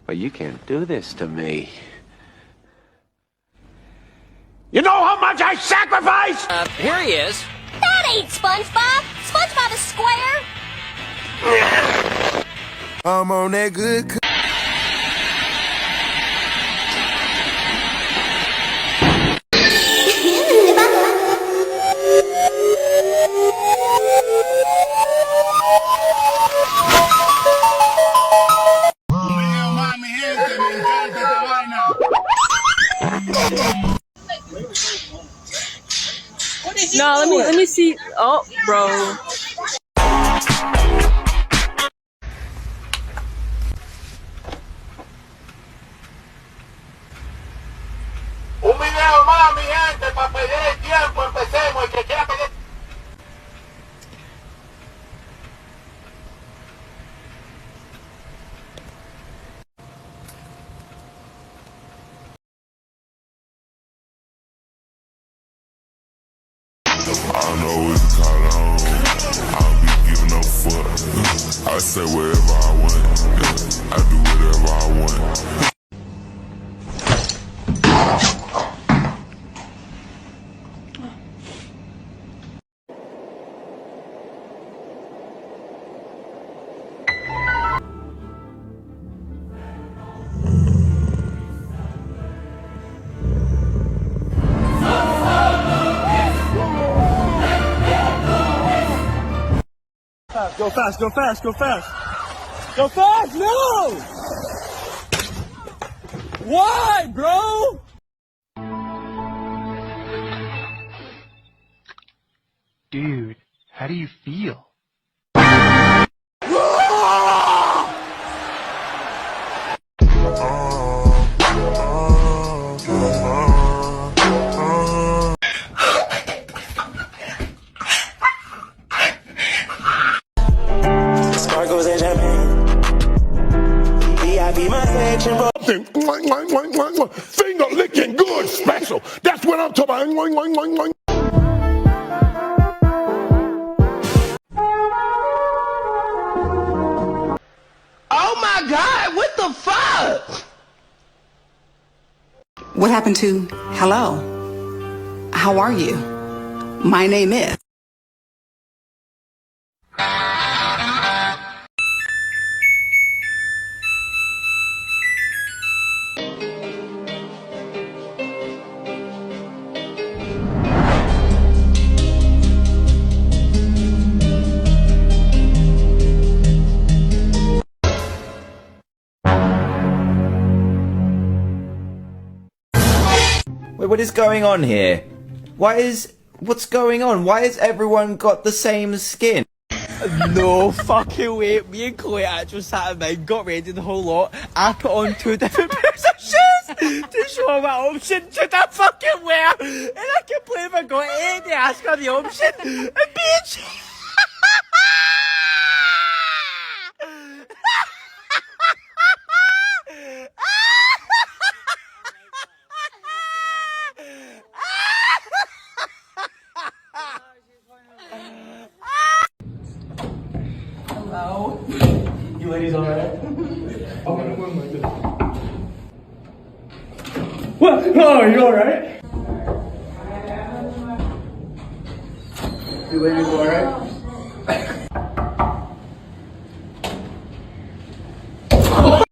But you can't do this to me. You know how much I sacrifice? Here he is. That ain't SpongeBob. SpongeBob is square. I'm on that good. No, let me see. Oh, bro. Un video más, mi gente, para perder el tiempo. Empecemos. El que quiera perder. I know it's caught on. I'll be giving no fuck. I say wherever I want. I do whatever I want. Go fast, go fast, go fast. Go fast, no! Why, bro? Dude, how do you feel? Sparkles and champagne. VIP my section, bro. Finger licking good special. That's what I'm talking about. Oh my God! What the fuck? What happened to hello? How are you? My name is. Wait, what is going on here? What's going on? Why has everyone got the same skin? No fucking way. Me and Chloe actually sat in mine, got ready the whole lot. I put on 2 different pairs of shoes to show my option to the fucking wear. And I completely forgot to ask her the option. And bitch. Hello. You ladies alright? What? Oh, are you alright? You ladies alright?